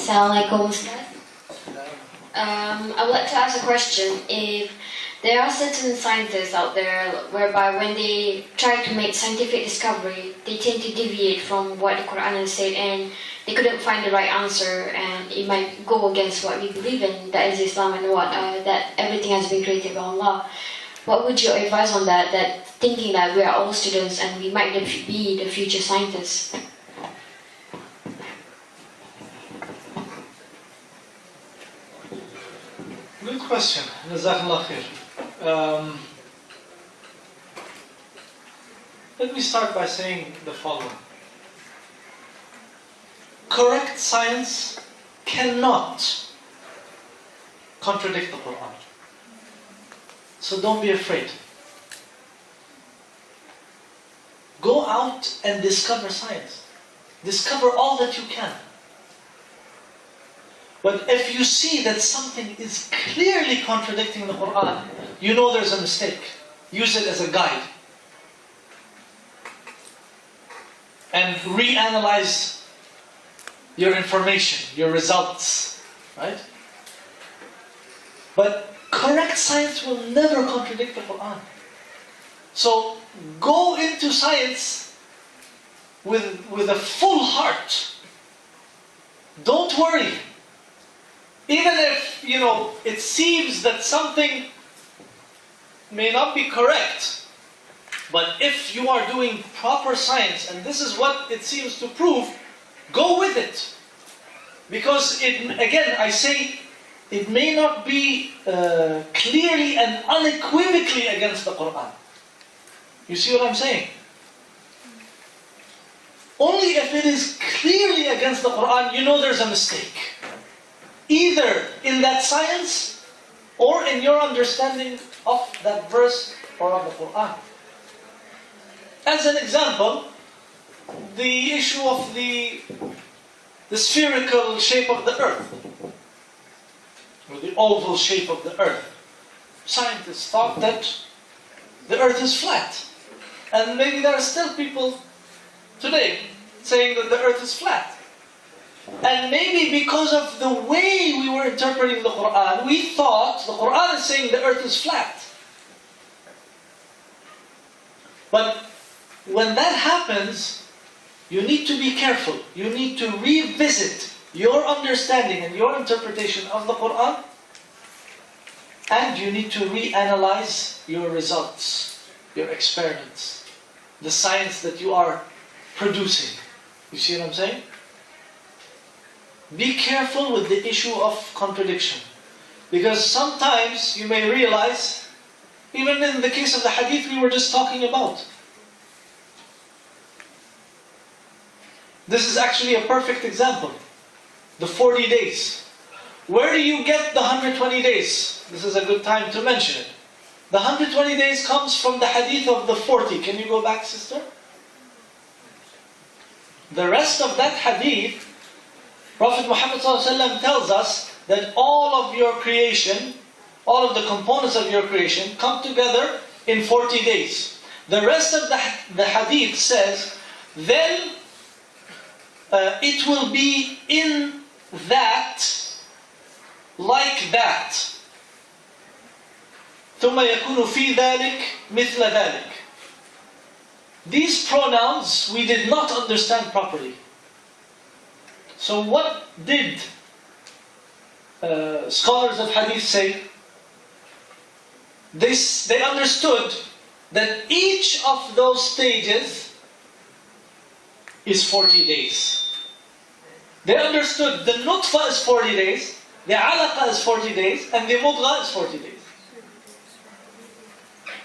Assalamualaikum, Ustaz. I would like to ask a question. If there are certain scientists out there whereby when they try to make scientific discovery, they tend to deviate from what the Quran has said and they couldn't find the right answer and it might go against what we believe in, that is Islam and that everything has been created by Allah. What would you advise on that, thinking that we are all students and we might be the future scientists? Good question. Jazakallah khair. Let me start by saying the following. Correct science cannot contradict the Quran. So don't be afraid. Go out and discover science. Discover all that you can. But if you see that something is clearly contradicting the Quran, you know there's a mistake. Use it as a guide. And reanalyze your information, your results. Right? But correct science will never contradict the Quran. So go into science with a full heart. Don't worry. Even if, it seems that something may not be correct, but if you are doing proper science, and this is what it seems to prove, go with it. Because again, I say, it may not be clearly and unequivocally against the Quran. You see what I'm saying? Only if it is clearly against the Quran, you know there's a mistake. Either in that science or in your understanding of that verse or of the Quran. As an example, the issue of the spherical shape of the earth, or the oval shape of the earth. Scientists thought that the earth is flat. And maybe there are still people today saying that the earth is flat. And maybe because of the way we were interpreting the Quran, we thought the Quran is saying the earth is flat. But when that happens, you need to be careful. You need to revisit your understanding and your interpretation of the Quran, and you need to reanalyze your results, your experiments, the science that you are producing. You see what I'm saying? Be careful with the issue of contradiction. Because sometimes you may realize, even in the case of the hadith we were just talking about, this is actually a perfect example. The 40 days. Where do you get the 120 days? This is a good time to mention it. The 120 days comes from the hadith of the 40. Can you go back, sister? The rest of that hadith, Prophet Muhammad ﷺ tells us that all of your creation, all of the components of your creation come together in 40 days. The rest of the hadith says, then it will be in that, like that. ثم يكون في ذلك مثل ذلك. These pronouns we did not understand properly. So what did scholars of hadith say? They understood that each of those stages is 40 days. They understood the nutfa is 40 days, the alaqa is 40 days, and the mudgha is 40 days.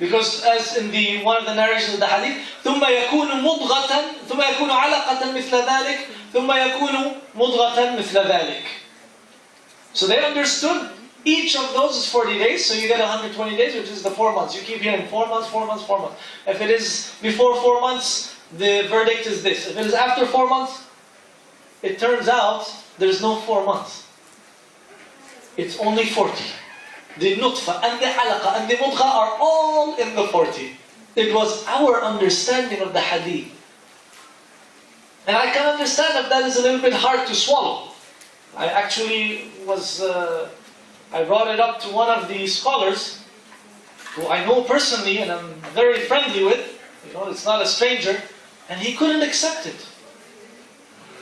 Because as in one of the narrations of the hadith, ثُمَّ يَكُونُ مُضْغَةً ثُمَّ يَكُونُ عَلَقَةً مِثْلَ ذَلِكَ ثُمَّ يَكُونُ مُضْغَةً مِثْلَ ذَلِكَ. So they understood each of those is 40 days, so you get 120 days, which is the 4 months. You keep hearing 4 months, 4 months, 4 months. If it is before 4 months, the verdict is this. If it is after 4 months, it turns out there's no 4 months. It's only 40. The nutfa and the alaqa and the mudgha are all in the 40. It was our understanding of the hadith. And I can understand if that is a little bit hard to swallow. I actually I brought it up to one of the scholars who I know personally and I'm very friendly with. It's not a stranger, and he couldn't accept it.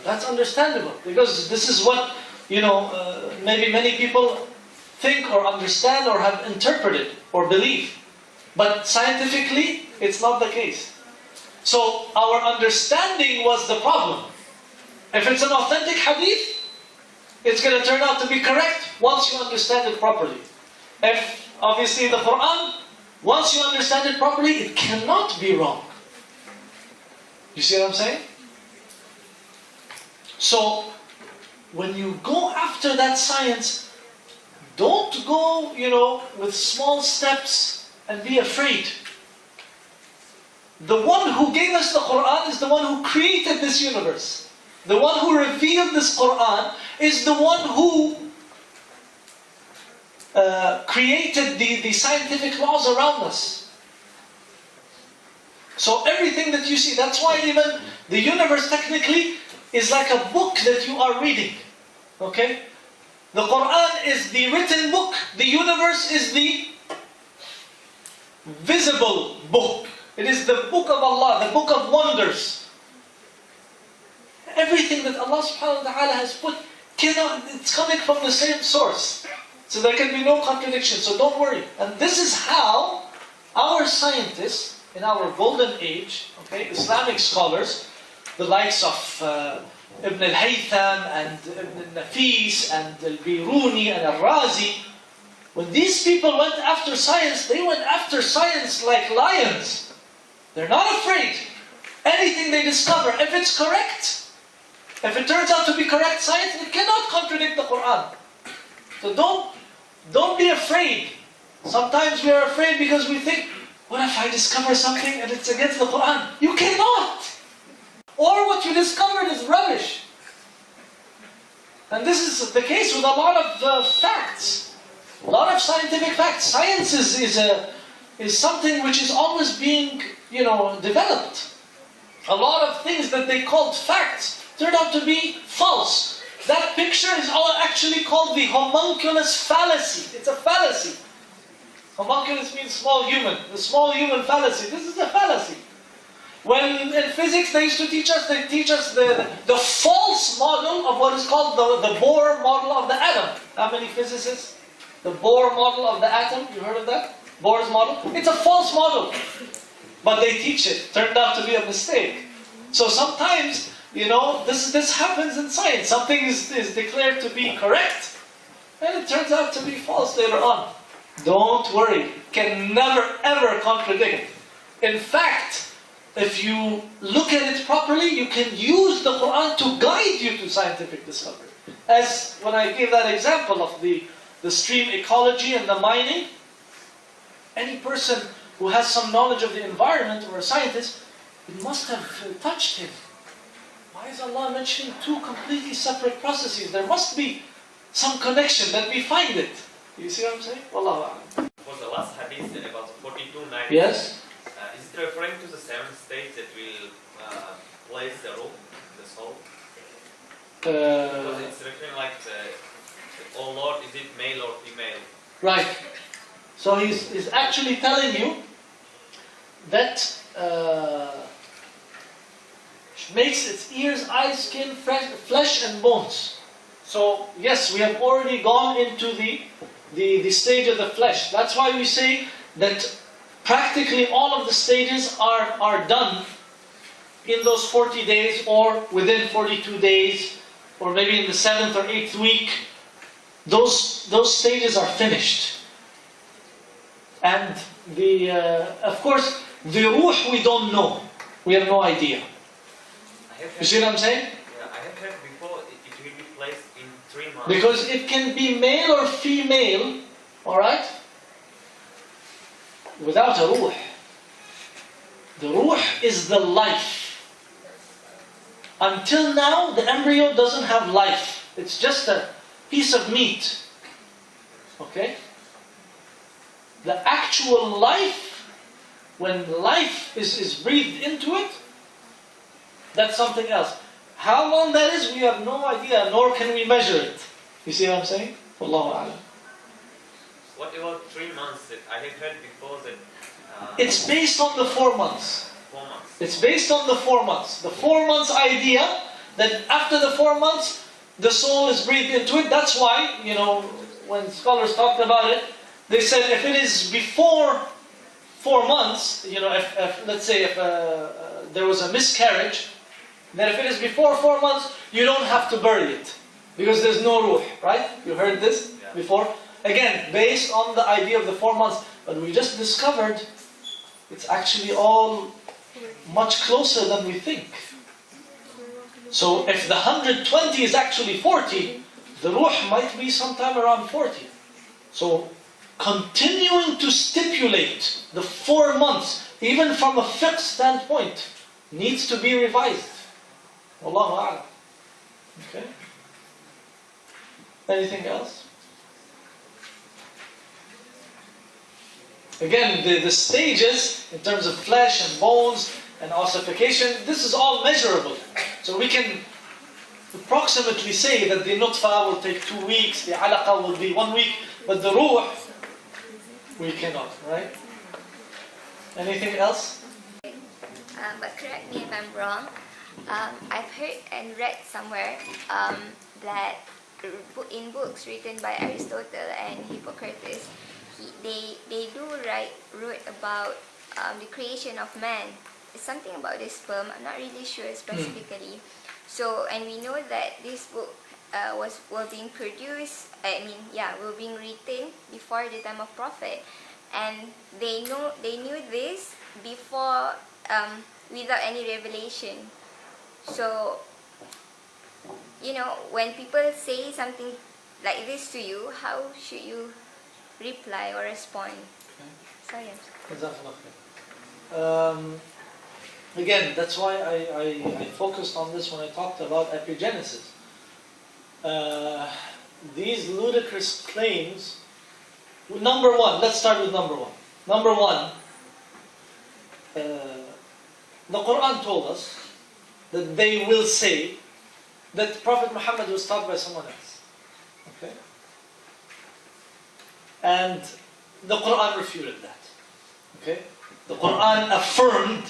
That's understandable, because this is what, maybe many people think or understand or have interpreted or believe. But scientifically, it's not the case. So our understanding was the problem. If it's an authentic hadith, it's going to turn out to be correct once you understand it properly. If, obviously, the Quran, once you understand it properly, it cannot be wrong. You see what I'm saying? So, when you go after that science, don't go, with small steps and be afraid. The one who gave us the Quran is the one who created this universe. The one who revealed this Quran is the one who created the scientific laws around us. So everything that you see, that's why even the universe technically is like a book that you are reading. Okay? The Quran is the written book. The universe is the visible book. It is the book of Allah, the book of wonders. Everything that Allah subhanahu wa ta'ala has put, it's coming from the same source. So there can be no contradiction, so don't worry. And this is how our scientists, in our golden age, Islamic scholars, the likes of Ibn al-Haytham and Ibn al-Nafis and al-Biruni and al-Razi, when these people went after science, they went after science like lions. They're not afraid. Anything they discover, if it's correct, if it turns out to be correct science, it cannot contradict the Quran. So don't be afraid. Sometimes we are afraid because we think, what if I discover something and it's against the Quran? You cannot! Or what you discovered is rubbish. And this is the case with a lot of facts. A lot of scientific facts. Science is something which is always being, developed. A lot of things that they called facts turned out to be false. That picture is actually called the homunculus fallacy. It's a fallacy. Homunculus means small human. The small human fallacy. This is a fallacy. When in physics they used to teach us the false model of what is called the Bohr model of the atom. How many physicists? The Bohr model of the atom. You heard of that? Bohr's model? It's a false model. But they teach it. Turned out to be a mistake. So sometimes, this happens in science. Something is declared to be correct, and it turns out to be false later on. Don't worry. Can never ever contradict. In fact, if you look at it properly, you can use the Quran to guide you to scientific discovery. As when I gave that example of the stream ecology and the mining, any person who has some knowledge of the environment or a scientist, it must have touched him. Why is Allah mentioning two completely separate processes? There must be some connection that we find it. You see what I'm saying? Wallahu a'lam. For the last hadith about 42:9. Yes? Is it referring to the seventh state that will place the ruh, the soul? Because it's referring like oh Lord, is it male or female? Right. So he's actually telling you that makes its ears, eyes, skin, flesh and bones. So yes, we have already gone into the stage of the flesh. That's why we say that practically all of the stages are done in those 40 days or within 42 days or maybe in the 7th or 8th week. Those stages are finished. And of course, the ruh we don't know. We have no idea. You see what I'm saying? Yeah, I have heard before it will be placed in 3 months. Because it can be male or female, alright? Without a ruh. The ruh is the life. Until now, the embryo doesn't have life. It's just a piece of meat. Okay? The actual life, when life is breathed into it, that's something else. How long that is, we have no idea, nor can we measure it. You see what I'm saying? Wallahu a'lam. What about 3 months? I have heard before that. It's based on the 4 months. 4 months. It's based on the 4 months. The 4 months idea that after the 4 months, the soul is breathed into it. That's why, when scholars talked about it, they said if it is before 4 months, if let's say if there was a miscarriage, then if it is before 4 months, you don't have to bury it because there's no ruh, right? You heard this before? Again, based on the idea of the 4 months, but we just discovered it's actually all much closer than we think. So if the 120 is actually 40, the ruh might be sometime around 40. So continuing to stipulate the 4 months, even from a fiqh standpoint, needs to be revised. Wallahu a'lam. Okay? Anything else? Again, the stages in terms of flesh and bones and ossification, this is all measurable. So we can approximately say that the nutfa will take 2 weeks, the alaqa will be 1 week, but the ruh, we cannot, right? Anything else? But correct me if I'm wrong. I've heard and read somewhere that in books written by Aristotle and Hippocrates, they do wrote about the creation of man. It's something about the sperm. I'm not really sure specifically. So, and we know that this book were being produced. Were being written before the time of Prophet, and they knew this before without any revelation. So, when people say something like this to you, how should you reply or respond? Sorry. Again, that's why I focused on this when I talked about epigenesis. These ludicrous claims. Number one, let's start with number one. Number one, the Quran told us that they will say that Prophet Muhammad was taught by someone else. Okay? And the Quran refuted that. Okay? The Quran affirmed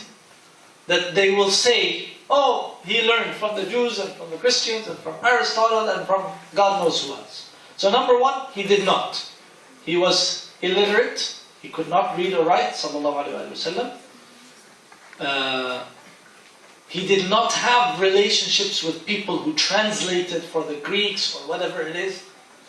that they will say, oh, he learned from the Jews and from the Christians and from Aristotle and from God knows who else. So number one, he did not. He was illiterate. He could not read or write, sallallahu alaihi wasallam. He did not have relationships with people who translated for the Greeks or whatever it is.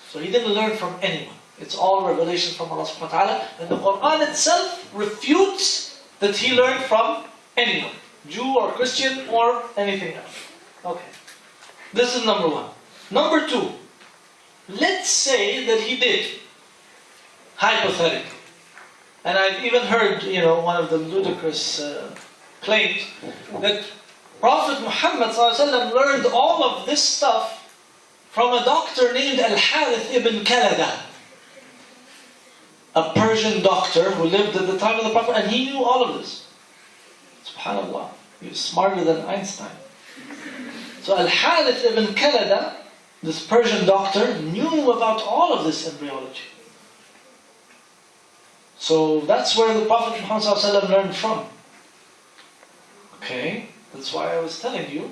So he didn't learn from anyone. It's all revelation from Allah subhanahu wa ta'ala. And the Quran itself refutes that he learned from anyone. Jew or Christian or anything else. Okay. This is number one. Number two. Let's say that he did. Hypothetically. And I've even heard, one of the ludicrous claims that Prophet Muhammad ﷺ learned all of this stuff from a doctor named Al-Harith ibn Kalada, a Persian doctor who lived at the time of the Prophet, and he knew all of this. SubhanAllah, he was smarter than Einstein. So Al-Harith ibn Kalada, this Persian doctor, knew about all of this embryology. So that's where the Prophet Muhammad ﷺ learned from. Okay, that's why I was telling you,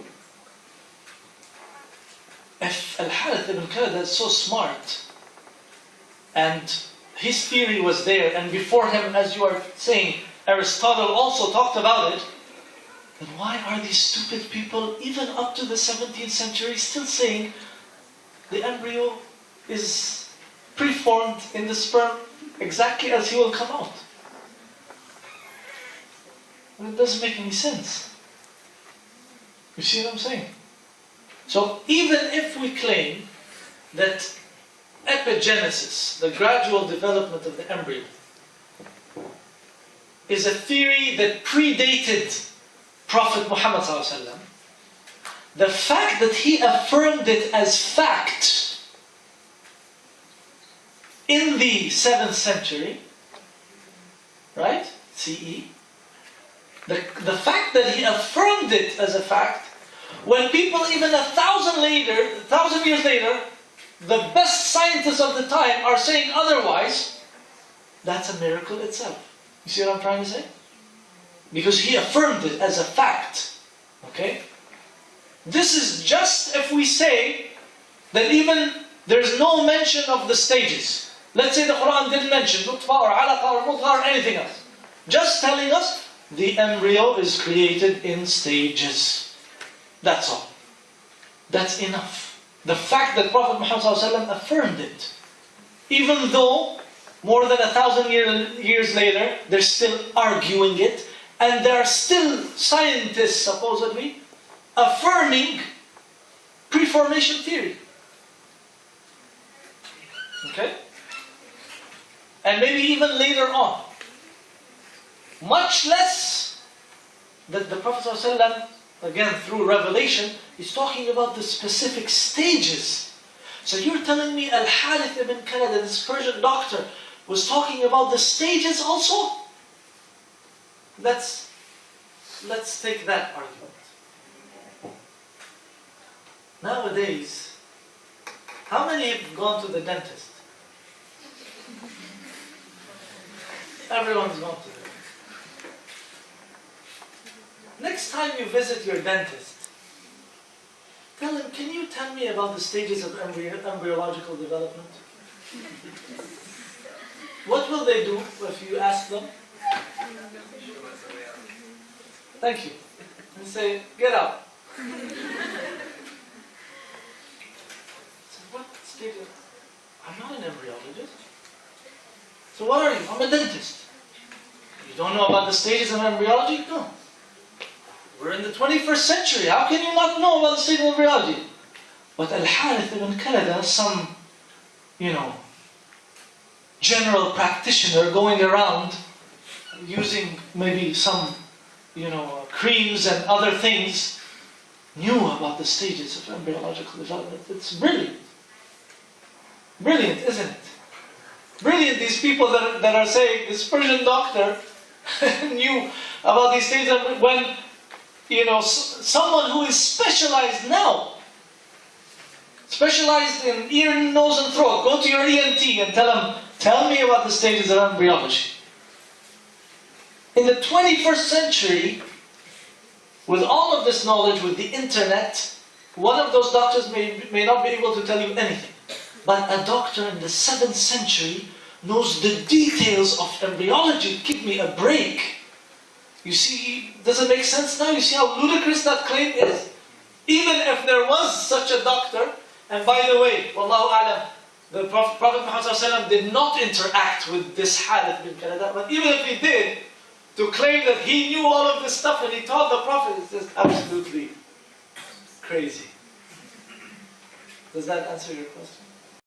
if Al-Harith ibn Kalada is so smart, and his theory was there, and before him, as you are saying, Aristotle also talked about it, then why are these stupid people, even up to the 17th century, still saying the embryo is preformed in the sperm exactly as he will come out? Well, it doesn't make any sense. You see what I'm saying? So even if we claim that epigenesis, the gradual development of the embryo, is a theory that predated Prophet Muhammad ﷺ, the fact that he affirmed it as fact in the 7th century, right, CE, the fact that he affirmed it as a fact When people even 1,000 years later, the best scientists of the time are saying otherwise, that's a miracle itself. You see what I'm trying to say? Because he affirmed it as a fact. Okay? This is just if we say that even there's no mention of the stages. Let's say the Quran didn't mention nutfa or alaqa or mudghah or anything else. Just telling us the embryo is created in stages. That's all. That's enough. The fact that Prophet Muhammad ﷺ affirmed it, even though more than 1,000 years later, they're still arguing it, and there are still scientists, supposedly, affirming pre-formation theory. Okay? And maybe even later on. Much less that the Prophet ﷺ, again through revelation, is talking about the specific stages. So you're telling me Al-Harith ibn Kalada, this Persian doctor, was talking about the stages also? Let's take that argument. Nowadays, how many have gone to the dentist? Everyone's gone to the dentist. Next time you visit your dentist, tell him, can you tell me about the stages of embryological development? What will they do if you ask them? Thank you. And say, get out. So what stage of... I'm not an embryologist. So what are you? I'm a dentist. You don't know about the stages of embryology? No. We're in the 21st century. How can you not know about the state of embryology? But Al-Harith ibn Kalada, some, general practitioner going around using maybe some, creams and other things, knew about the stages of embryological development. It's brilliant. Brilliant, isn't it? Brilliant, these people that are saying, this Persian doctor knew about these stages when, someone who is specialized now, specialized in ear, nose and throat, go to your ENT and tell me about the stages of embryology. In the 21st century, with all of this knowledge, with the internet, one of those doctors may not be able to tell you anything. But a doctor in the 7th century knows the details of embryology. Give me a break. You see, does it make sense now? You see how ludicrous that claim is? Even if there was such a doctor, and by the way, Wallahu A'lam, the Prophet Muhammad ﷺ did not interact with this Harith bin Kalada, but even if he did, to claim that he knew all of this stuff and he taught the Prophet is just absolutely crazy. Does that answer your question?